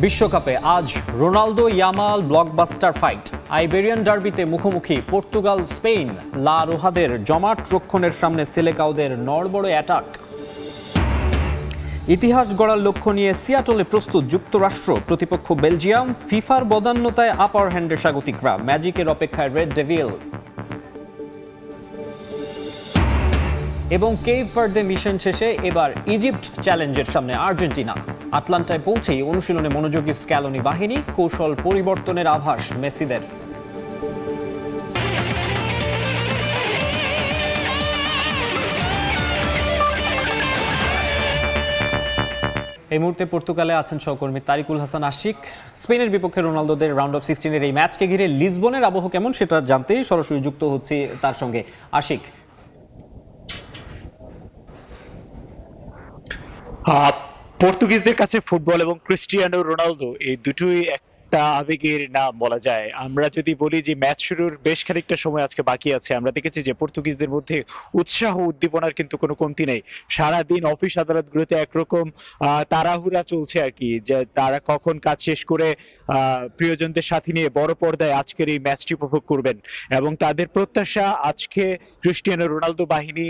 বিশ্বকাপে আজ Ronaldo Yamal blockbuster fight. Iberian ডার্বিতে মুখোমুখি পর্তুগাল স্পেন। লা রোহাদের জমাট রক্ষণের সামনে সেলেকাওদের নড়বড়ে অ্যাটাক। ইতিহাস গড়ার লক্ষ্য নিয়ে সিয়াটলে প্রস্তুত যুক্তরাষ্ট্র, প্রতিপক্ষ বেলজিয়াম। ফিফার বদান্যতায় আপার হ্যান্ডে স্বাগতিকরা, ম্যাজিকের অপেক্ষায় রেড ডেভিল। এবং কেপ ভার্দে মিশন শেষে এবার ইজিপ্ট চ্যালেঞ্জের সামনে আর্জেন্টিনা। আটলান্টায় পৌঁছেই অনুশীলনে মনোযোগী স্ক্যালোনি বাহিনী, কৌশল পরিবর্তনের আভাস মেসিদের। এই মুহূর্তে পর্তুগালে আছেন সহকর্মী তারিকুল হাসান আশিক। স্পেনের বিপক্ষে রোনালদোদের রাউন্ড অফ 16-এর এই ম্যাচকে ঘিরে লিসবনের আবহ কেমন সেটা জানতেই সরাসরি যুক্ত হচ্ছি তার সঙ্গে। আশিক, পর্তুগিজদের কাছে ফুটবল এবং ক্রিস্টিয়ানো রোনালদো এই দুটোই একটা আবেগের নাম বলা যায়। আমরা যদি বলি যে ম্যাচ শুরুর বেশ খানিকটা সময় আজকে বাকি আছে, আমরা দেখেছি যে পর্তুগিজদের মধ্যে উৎসাহ উদ্দীপনার কিন্তু কোনো কমতি নেই। সারাদিন অফিস আদালতগুলোতে একরকম তাড়াহুড়া চলছে আর কি, যে তারা কখন কাজ শেষ করে প্রিয়জনদের সাথে নিয়ে বড় পর্দায় আজকের এই ম্যাচটি উপভোগ করবেন। এবং তাদের প্রত্যাশা আজকে ক্রিস্টিয়ানো রোনালদো বাহিনী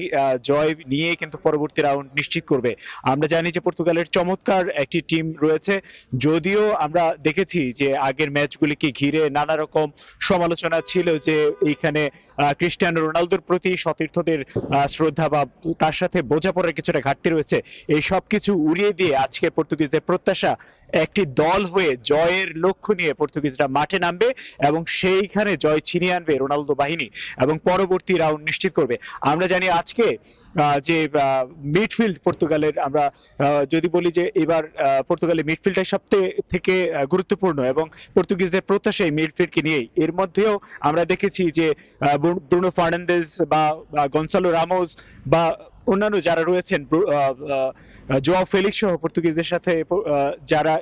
জয় নিয়ে কিন্তু পরবর্তী রাউন্ড নিশ্চিত করবে। আমরা জানি যে পর্তুগালের চমৎকার একটি টিম রয়েছে, যদিও আমরা দেখেছি যে আগের ম্যাচগুলিকে ঘিরে নানা রকম সমালোচনা ছিল যে এইখানে ক্রিস্টিয়ানো রোনালদোর প্রতি সতীর্থদের শ্রদ্ধা বা তার সাথে বোঝাপড়ার কিছুটা ঘাটতি রয়েছে। এই সব কিছু উড়িয়ে দিয়ে আজকে পর্তুগিজদের প্রত্যাশা একটি দল হয়ে জয়ের লক্ষ্য নিয়ে পর্তুগিজরা মাঠে নামবে এবং সেইখানে জয় ছিনিয়ে আনবে রোনালদো বাহিনী এবং পরবর্তী রাউন্ড নিশ্চিত করবে। আমরা জানি আজকে যে মিডফিল্ড পর্তুগালের, আমরা যদি বলি যে এবার পর্তুগালের মিডফিল্ডটাই সব থেকে গুরুত্বপূর্ণ এবং পর্তুগিজদের প্রত্যাশা এই মিডফিল্ডকে নিয়েই। এর মধ্যেও আমরা দেখেছি যে ব্রুনো ফার্নান্দেজ বা গনসালো রামোস বা অন্যান্য যারা রয়েছেন, জোয়াও ফেলিক্স সহ পর্তুগিজদের সাথে যারা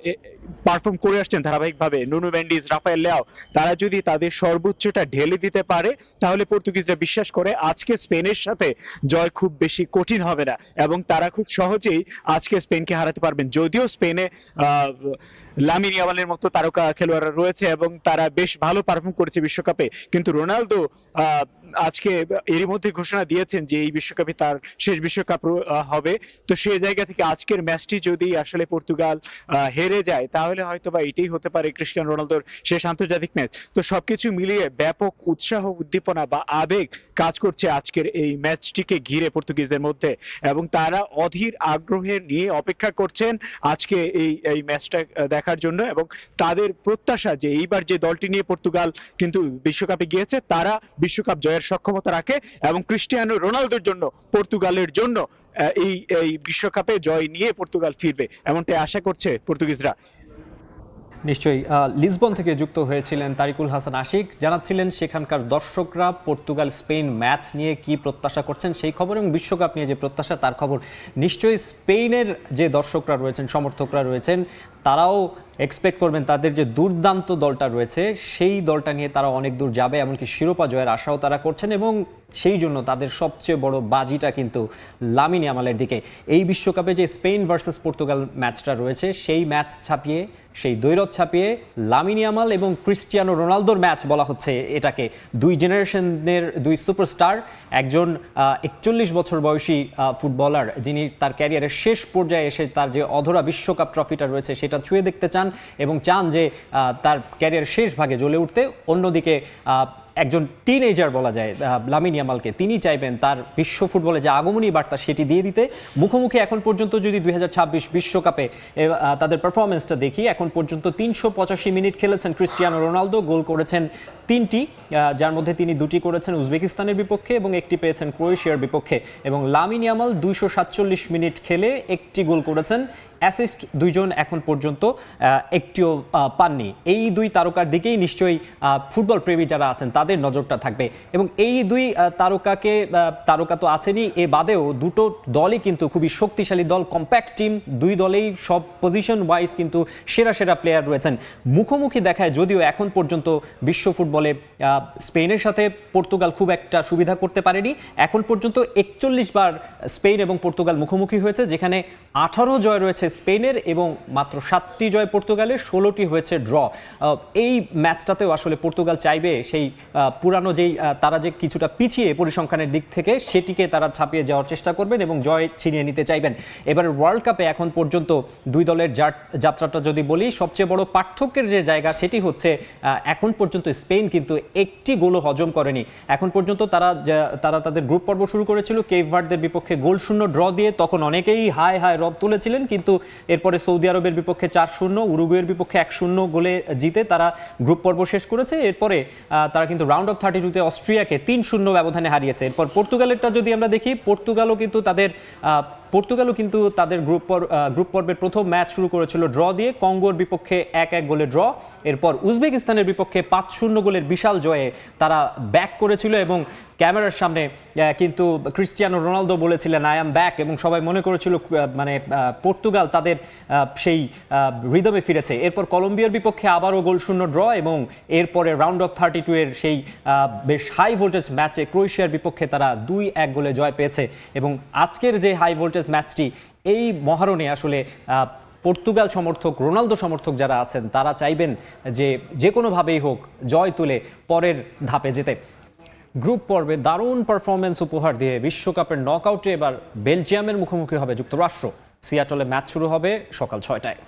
পারফর্ম করে আসছেন ধারাবাহিকভাবে, নুনো মেন্ডিস, রাফায়েল লিয়াও, তারা যদি তাদের সর্বোচ্চটা ঢেলে দিতে পারে তাহলে পর্তুগিজরা বিশ্বাস করে আজকে স্পেনের সাথে জয় খুব বেশি কঠিন হবে না এবং তারা খুব সহজেই আজকে স্পেনকে হারাতে পারবেন। যদিও স্পেনে লামিন ইয়ামালের মতো তারকা খেলোয়াড়রা রয়েছে এবং তারা বেশ ভালো পারফর্ম করেছে বিশ্বকাপে, কিন্তু রোনালদো আজকে এরই মধ্যে ঘোষণা দিয়েছেন যে এই বিশ্বকাপে তার শেষ বিশ্বকাপ হবে। তো সেই জায়গা থেকে আজকের ম্যাচটি যদি আসলে পর্তুগাল হেরে যায় তাহলে হয়তো বা এটাই হতে পারে ক্রিস্টিয়ানো রোনালদোর শেষ আন্তর্জাতিক ম্যাচ। তো সবকিছু মিলিয়ে ব্যাপক উৎসাহ, উদ্দীপনা বা আবেগ কাজ করছে আজকের এই ম্যাচটিকে ঘিরে পর্তুগিজদের মধ্যে এবং তারা অধীর আগ্রহে নিয়ে অপেক্ষা করছেন আজকে এই ম্যাচটা দেখার জন্য। এবং তাদের প্রত্যাশা যে এইবার যে দলটি নিয়ে পর্তুগাল কিন্তু বিশ্বকাপে গিয়েছে তারা বিশ্বকাপ জয়ের সক্ষমতা রাখে এবং ক্রিস্টিয়ানো রোনালদোর জন্য, পর্তুগালের জন্য এই বিশ্বকাপে জয় নিয়ে পর্তুগাল ফিরবে এমনটাই আশা করছে পর্তুগিজরা। নিশ্চয়ই লিসবন থেকে যুক্ত হয়েছিলেন তারিকুল হাসান আশিক, জানাচ্ছিলেন সেখানকার দর্শকরা পর্তুগাল স্পেন ম্যাচ নিয়ে কি প্রত্যাশা করছেন সেই খবর এবং বিশ্বকাপ নিয়ে যে প্রত্যাশা তার খবর। নিশ্চয়ই স্পেনের যে দর্শকরা রয়েছেন, সমর্থকরা রয়েছেন, তারাও এক্সপেক্ট করবেন তাদের যে দুর্দান্ত দলটা রয়েছে সেই দলটা নিয়ে তারা অনেক দূর যাবে, এমনকি শিরোপা জয়ের আশাও তারা করছেন এবং সেই জন্য তাদের সবচেয়ে বড় বাজিটা কিন্তু লামিন ইয়ামালের দিকে। এই বিশ্বকাপে যে স্পেন ভার্সেস পর্তুগাল ম্যাচটা রয়েছে সেই ম্যাচ ছাপিয়ে, সেই দ্বৈরথ ছাপিয়ে লামিন ইয়ামাল এবং ক্রিস্টিয়ানো রোনালদোর ম্যাচ বলা হচ্ছে এটাকে। দুই জেনারেশনের দুই সুপারস্টার, একজন 41 বছর বয়সী ফুটবলার যিনি তার ক্যারিয়ারের শেষ পর্যায়ে এসে তার যে অধরা বিশ্বকাপ ট্রফিটা রয়েছে সেটা ছুঁয়ে দেখতে চান এবং চান যে তার ক্যারিয়ারের শেষ ভাগে জ্বলে উঠতে। অন্যদিকে একজন টিনেজার বলা যায় লামিন ইয়ামালকে, তিনি চাইবেন তার বিশ্ব ফুটবলে যে আগমনী বার্তা সেটি দিয়ে দিতে। মুখোমুখি এখন পর্যন্ত যদি 2026 বিশ্বকাপে তাদের পারফরমেন্সটা দেখি, এখন পর্যন্ত 385 মিনিট খেলেছেন ক্রিস্টিয়ানো রোনালদো, গোল করেছেন 3টি, যার মধ্যে তিনি 2টি করেছেন উজবেকিস্তানের বিপক্ষে এবং 1টি পেয়েছেন ক্রোয়েশিয়ার বিপক্ষে। এবং লামিন ইয়ামাল 247 মিনিট খেলে 1টি গোল করেছেন, অ্যাসিস্ট 2জন এখন পর্যন্ত একটিও পাননি। এই দুই তারকার দিকেই নিশ্চয়ই ফুটবল প্রেমী যারা আছেন তাদের নজরটা থাকবে এবং এই দুই তারকা তো আছেনই, এ বাদেও দুটো দলই কিন্তু খুবই শক্তিশালী দল, কম্প্যাক্ট টিম, দুই দলেই সব পজিশন ওয়াইজ কিন্তু সেরা সেরা প্লেয়ার রয়েছেন। মুখোমুখি দেখায় যদিও এখন পর্যন্ত বিশ্ব ফুটবল ফুটবলে স্পেনের সাথে পর্তুগাল খুব একটা সুবিধা করতে পারেনি। এখন পর্যন্ত 41 বার স্পেন এবং পর্তুগাল মুখোমুখি হয়েছে, যেখানে 18 জয় রয়েছে স্পেনের এবং মাত্র 7টি জয় পর্তুগালের, 16টি হয়েছে ড্র। এই ম্যাচটাতেও আসলে পর্তুগাল চাইবে সেই পুরানো যেই তারা যে কিছুটা পিছিয়ে পরিসংখ্যানের দিক থেকে সেটিকে তারা ছাপিয়ে যাওয়ার চেষ্টা করবেন এবং জয় ছিনিয়ে নিতে চাইবেন। এবার ওয়ার্ল্ড কাপে এখন পর্যন্ত দুই দলের যাত্রাটা যদি বলি, সবচেয়ে বড় পার্থক্যের যে জায়গা সেটি হচ্ছে এখন পর্যন্ত স্পেন কিন্তু একটি গোলও হজম করেনি। এখন পর্যন্ত তারা তাদের গ্রুপ পর্ব শুরু করেছিল কেপ ভার্দের বিপক্ষে 0-0 ড্র দিয়ে, তখন অনেকেই হাই রব তুলেছিলেন, কিন্তু এরপরে সৌদি আরবের বিপক্ষে 4-0, উরুগুয়ের বিপক্ষে 1-0 গোলে জিতে তারা গ্রুপ পর্ব শেষ করেছে। এরপরে তারা কিন্তু রাউন্ড অফ 32-তে অস্ট্রিয়াকে 3-0 ব্যবধানে হারিয়েছে। এরপর পর্তুগালেরটা যদি আমরা দেখি, পর্তুগালও কিন্তু তাদের গ্রুপ পর্বের প্রথম ম্যাচ শুরু করেছিল ড্র দিয়ে, কঙ্গোর বিপক্ষে 1-1 গোলে ড্র। এরপর উজবেকিস্তানের বিপক্ষে 5-0 গোলের বিশাল জয়ে তারা ব্যাক করেছিল এবং ক্যামেরার সামনে কিন্তু ক্রিস্টিয়ানো রোনালদো বলেছিলেন আই অ্যাম ব্যাক, এবং সবাই মনে করেছিল পর্তুগাল তাদের সেই রিদমে ফিরেছে। এরপর কলম্বিয়ার বিপক্ষে আবারও 0-0 ড্র এবং এরপরে রাউন্ড অফ 32 এর সেই বেশ হাই ভোল্টেজ ম্যাচে ক্রোয়েশিয়ার বিপক্ষে তারা 2-1 গোলে জয় পেয়েছে। এবং আজকের যে হাই ভোল্টেজ ম্যাচটি, এই মহারণে আসলে পর্তুগাল সমর্থক, রোনালদো সমর্থক যারা আছেন তারা চাইবেন যে কোনোভাবেই হোক জয় তুলে পরের ধাপে যেতে। গ্রুপ পর্বে দারুণ পারফরমেন্স উপহার দিয়ে বিশ্বকাপের নকআউটে এবার বেলজিয়ামের মুখোমুখি হবে যুক্তরাষ্ট্র। সিয়াটলে ম্যাচ শুরু হবে সকাল 6টায়।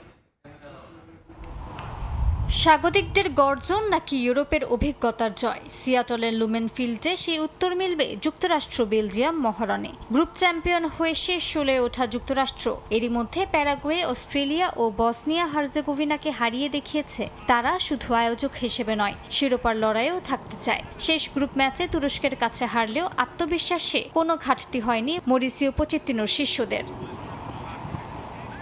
স্বাগতিকদের গর্জন নাকি ইউরোপের অভিজ্ঞতার জয়? সিয়াটলের লুমেন ফিল্ডে সেই উত্তর মিলবে যুক্তরাষ্ট্র বেলজিয়াম মহারণে। গ্রুপ চ্যাম্পিয়ন হয়ে শেষ 16 ওঠা যুক্তরাষ্ট্র এরই মধ্যে প্যারাগুয়ে, অস্ট্রেলিয়া ও বসনিয়া হার্জেগোভিনাকে হারিয়ে দেখিয়েছে তারা শুধু আয়োজক হিসেবে নয়, শিরোপার লড়াইয়েও থাকতে চায়। শেষ গ্রুপ ম্যাচে তুরস্কের কাছে হারলেও আত্মবিশ্বাসে কোনো ঘাটতি হয়নি মরিসিও পোচেত্তিনোর শিষ্যদের।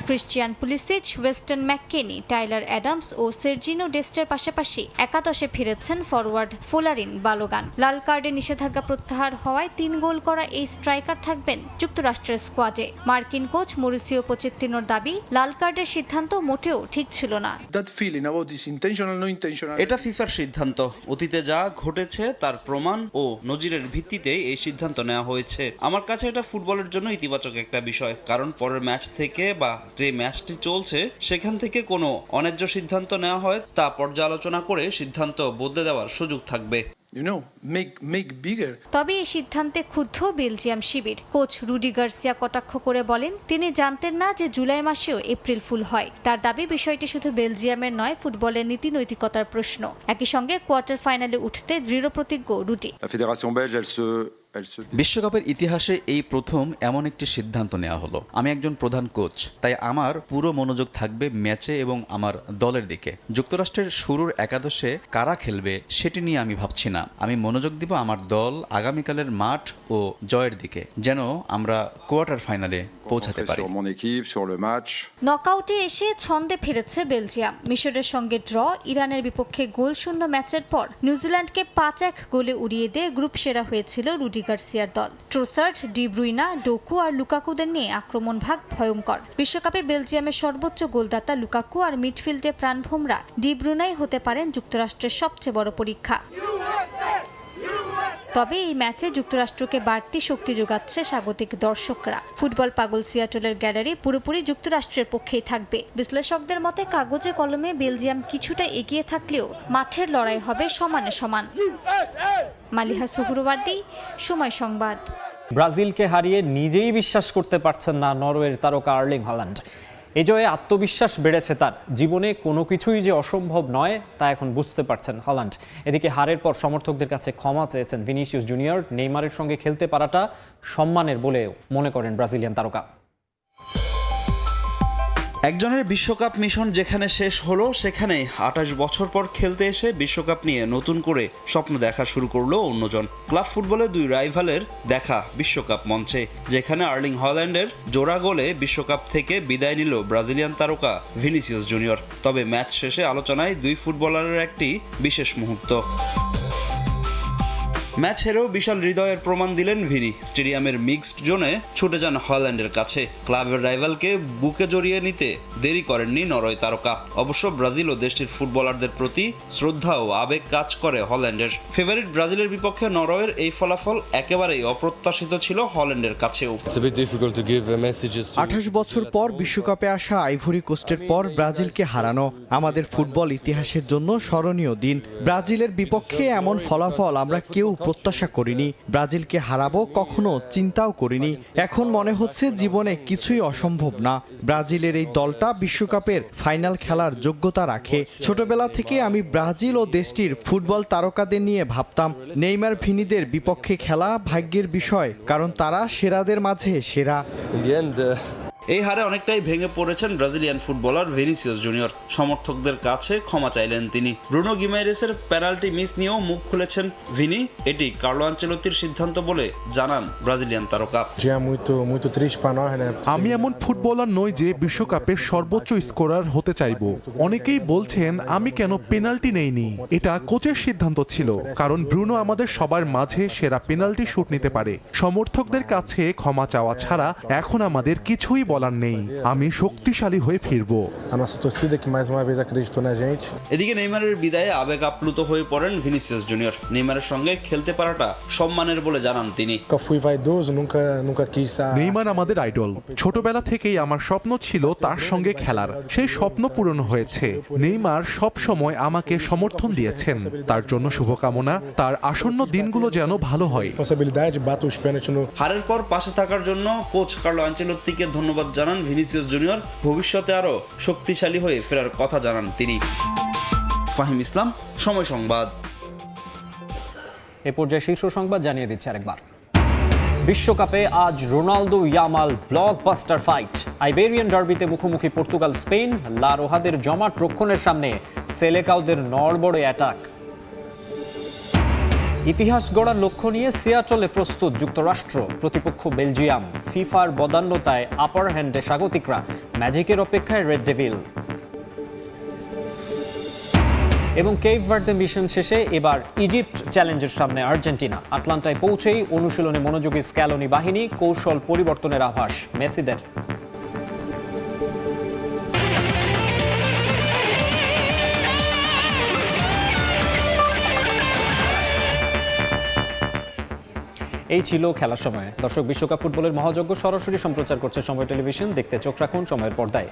Cristian Pulisic, Weston ম্যাককেনি, Tyler Adams ও সের্জিনো ডেস্টের পাশাপাশি একাদশে ফিরেছেন ফরওয়ার্ড ফোলারিন বালোগান। লাল কার্ডে নিষেধাজ্ঞা প্রত্যাহার হওয়ায় 3 গোল করা এই স্ট্রাইকার থাকবেন যুক্তরাষ্ট্রের স্কোয়াডে। মার্কিন কোচ মরিসিও পোচেত্তিনোর দাবি, লাল কার্ডের সিদ্ধান্ত মোটেও ঠিক ছিল না। এটা ফিফার সিদ্ধান্ত। অতীতে যা ঘটেছে তার প্রমাণ ও নজিরের ভিত্তিতে এই সিদ্ধান্ত নেওয়া হয়েছে। আমার কাছে এটা ফুটবলের জন্য ইতিবাচক একটা বিষয়, কারণ পরের ম্যাচ থেকে বা যে ম্যাচটি চলছে সেখান থেকে কোনো অন্যায্য সিদ্ধান্ত নেওয়া হয় তা পর্যালোচনা করে সিদ্ধান্ত বদলে দেওয়ার সুযোগ থাকবে। তবে এই সিদ্ধান্তে ক্ষুব্ধ বেলজিয়াম শিবির। কোচ রুডি গার্সিয়া কটাক্ষ করে বলেন, তিনি জানতেন না যে জুলাই মাসেও এপ্রিল ফুল হয়। তার দাবি, বিষয়টি শুধু বেলজিয়ামের নয়, ফুটবলের নীতি নৈতিকতার প্রশ্ন। একই সঙ্গে কোয়ার্টার ফাইনালে উঠতে দৃঢ়প্রতিজ্ঞ রুডি। বিশ্বকাপের ইতিহাসে এই প্রথম এমন একটি সিদ্ধান্ত নেওয়া হলো। আমি একজন প্রধান কোচ, তাই আমার পুরো মনোযোগ থাকবে ম্যাচে এবং আমার দলের দিকে। যুক্তরাষ্ট্রের শুরুর একাদশে কারা খেলবে সেটি নিয়ে আমি ভাবছি না। আমি মনোযোগ দিব আমার দল, আগামীকালের মাঠ ও জয়ের দিকে, যেন আমরা কোয়ার্টার ফাইনালে পৌঁছাতে পারি। নকআউটে এসে ছন্দে ফিরেছে বেলজিয়াম। মিশরের সঙ্গে ড্র, ইরানের বিপক্ষে গোলশূন্য ম্যাচের পর নিউজিল্যান্ডকে 5-1 গোলে উড়িয়ে দিয়ে গ্রুপ সেরা হয়েছিল রুডি গার্সিয়ার দল। ট্রোসার্ড, ডি ব্রুইনা, ডোকু আর লুকাকুদের নিয়ে আক্রমণ ভাগ ভয়ঙ্কর। বিশ্বকাপে বেলজিয়ামের সর্বোচ্চ গোলদাতা লুকাকু আর মিডফিল্ডে প্রাণভোমরা ডি ব্রুইনাই হতে পারেন যুক্তরাষ্ট্রের সবচেয়ে বড় পরীক্ষা। তবে এই ম্যাচে যুক্তরাষ্ট্রকে বাড়তি শক্তি যোগাচ্ছে স্বাগতিক দর্শকরা। ফুটবল পাগল সিয়াটলের গ্যালারি পুরোপুরি যুক্তরাষ্ট্রের পক্ষেই থাকবে। বিশ্লেষকদের মতে কাগজে কলমে বেলজিয়াম কিছুটা এগিয়ে থাকলেও মাঠের লড়াই হবে সমানে সমান। মালিহা সুহরওয়ার্দী, সময় সংবাদ। ব্রাজিলকে হারিয়ে নিজেই বিশ্বাস করতে পারছেন না নরওয়ের তারকা আর্লিং হল্যান্ড। এই জয়ে আত্মবিশ্বাস বেড়েছে তার। জীবনে কোনো কিছুই যে অসম্ভব নয় তা এখন বুঝতে পারছেন হল্যান্ড। এদিকে হারের পর সমর্থকদের কাছে ক্ষমা চেয়েছেন ভিনিসিয়াস জুনিয়র। নেইমারের সঙ্গে খেলতে পারাটা সম্মানের বলে মনে করেন ব্রাজিলিয়ান তারকা। একজনের বিশ্বকাপ মিশন যেখানে শেষ হলো, সেখানে 28 বছর পর খেলতে এসে বিশ্বকাপ নিয়ে নতুন করে স্বপ্ন দেখা শুরু করলো অন্যজন। ক্লাব ফুটবলে দুই রাইভালের দেখা বিশ্বকাপ মঞ্চে, যেখানে আর্লিং হল্যান্ডের জোড়া গোলে বিশ্বকাপ থেকে বিদায় নিল ব্রাজিলিয়ান তারকা ভিনিসিয়াস জুনিয়র। তবে ম্যাচ শেষে আলোচনায় দুই ফুটবলারের একটি বিশেষ মুহূর্ত। ম্যাচ হেরেও বিশাল হৃদয়ের প্রমাণ দিলেন ভিনি। স্টেডিয়ামের মিক্সড জোনে ছুটে যান হল্যান্ডের কাছে। ক্লাবের রাইভালকে বুকে জড়িয়ে নিতে দেরি করেননি নরওয়ে তারকা। অবশ্য ব্রাজিল ও দেশটির ফুটবলারদের প্রতি শ্রদ্ধা ও আবেগ কাজ করে হল্যান্ডের। ফেভারিট ব্রাজিলের বিপক্ষে নরওয়ের এই ফলাফল একেবারেই অপ্রত্যাশিত ছিল হল্যান্ডের কাছেও। 28 বছর পর বিশ্বকাপে আসা আইভরি কোস্টের পর ব্রাজিলকে হারানো আমাদের ফুটবল ইতিহাসের জন্য স্মরণীয় দিন। ব্রাজিলের বিপক্ষে এমন ফলাফল আমরা কেউ প্রত্যাশা করিনি। ব্রাজিলকে হারাবো কখনো চিন্তাও করিনি। এখন মনে হচ্ছে জীবনে কিছুই অসম্ভব না। ব্রাজিলের এই দলটা বিশ্বকাপের ফাইনাল খেলার যোগ্যতা রাখে। ছোটবেলা থেকে আমি ব্রাজিল ও দেশটির ফুটবল তারকাদের নিয়ে ভাবতাম নেইমার ভিনিদের বিপক্ষে খেলা ভাগ্যের বিষয়, কারণ তারা সেরাদের মাঝে সেরা। এই হারে অনেকটাই ভেঙে পড়েছেন ব্রাজিলিয়ান ফুটবলার ভিনিসিয়াস জুনিয়র। সমর্থকদের কাছে ক্ষমা চাইলেন তিনি। ব্রুনো গিমারেসের পেনাল্টি মিস নিয়েও মুখ খুলেছেন ভিনি। এটি কার্লো আনচেলত্তির সিদ্ধান্ত বলে জানান ব্রাজিলিয়ান তারকা। আমি এমন ফুটবলার নই যে বিশ্বকাপের সর্বোচ্চ স্কোরার হতে চাইবো। অনেকেই বলছেন আমি কেন পেনাল্টি নেইনি। এটা কোচের সিদ্ধান্ত ছিল, কারণ ব্রুনো আমাদের সবার মাঝে সেরা পেনাল্টি শুট নিতে পারে। সমর্থকদের কাছে ক্ষমা চাওয়া ছাড়া এখন আমাদের কিছুই বলার নেই। আমি শক্তিশালী হয়ে ফিরবো। এদিকে নেইমারের বিদায়ে আবেগ আপ্লুত হয়ে পড়েন ভিনিসিয়াস জুনিয়র। নেইমারের সঙ্গে খেলতে পারাটা সম্মানের বলে জানান তিনি। নেইমার আমাদের আইডল। ছোটবেলা থেকেই আমার স্বপ্ন ছিল তার সঙ্গে খেলার। সেই স্বপ্ন পূরণ হয়েছে। নেইমার সব সময় আমাকে সমর্থন দিয়েছেন। তার জন্য শুভকামনা। তার আসন্ন দিনগুলো যেন ভালো হয়। হারের পর পাশে থাকার জন্য কোচ কার্লো আনচেলত্তিকে ধন্যবাদ জানান ভিনিসিয়াস জুনিয়র। ভবিষ্যতে আরো শক্তিশালী হয়ে ফেরার কথা জানান তিনি। ফাহিম ইসলাম, সময় সংবাদ। এ পর্যায়ে শীর্ষ সংবাদ জানিয়ে দিচ্ছে আরেকবার। বিশ্বকাপে আজ Ronaldo Yamal blockbuster fight. Iberian ডার্বিতে মুখোমুখি পর্তুগাল স্পেন। লা রোহাদের জমাট রক্ষণের সামনে সেলেকাওদের নড়বড়ে অ্যাটাক। ইতিহাস গড়ার লক্ষ্য নিয়ে সিয়াটলে প্রস্তুত যুক্তরাষ্ট্র। প্রতিপক্ষ বেলজিয়াম। ফিফার বদান্যতায় আপার হ্যান্ডে স্বাগতিকরা। ম্যাজিকের অপেক্ষায় রেড ডেভিল। এবং কেপ ভার্দে মিশন শেষে এবার ইজিপ্ট চ্যালেঞ্জের সামনে আর্জেন্টিনা। আটলান্টায় পৌঁছেই অনুশীলনে মনোযোগী স্ক্যালোনি বাহিনী। কৌশল পরিবর্তনের আভাস মেসিদের। এই ছিল খেলার সময়। দর্শক, বিশ্বকাপ ফুটবলের মহাযজ্ঞ সরাসরি সম্প্রচার করছে সময় টেলিভিশন। দেখতে চোখ রাখুন সময়ের পর্দায়।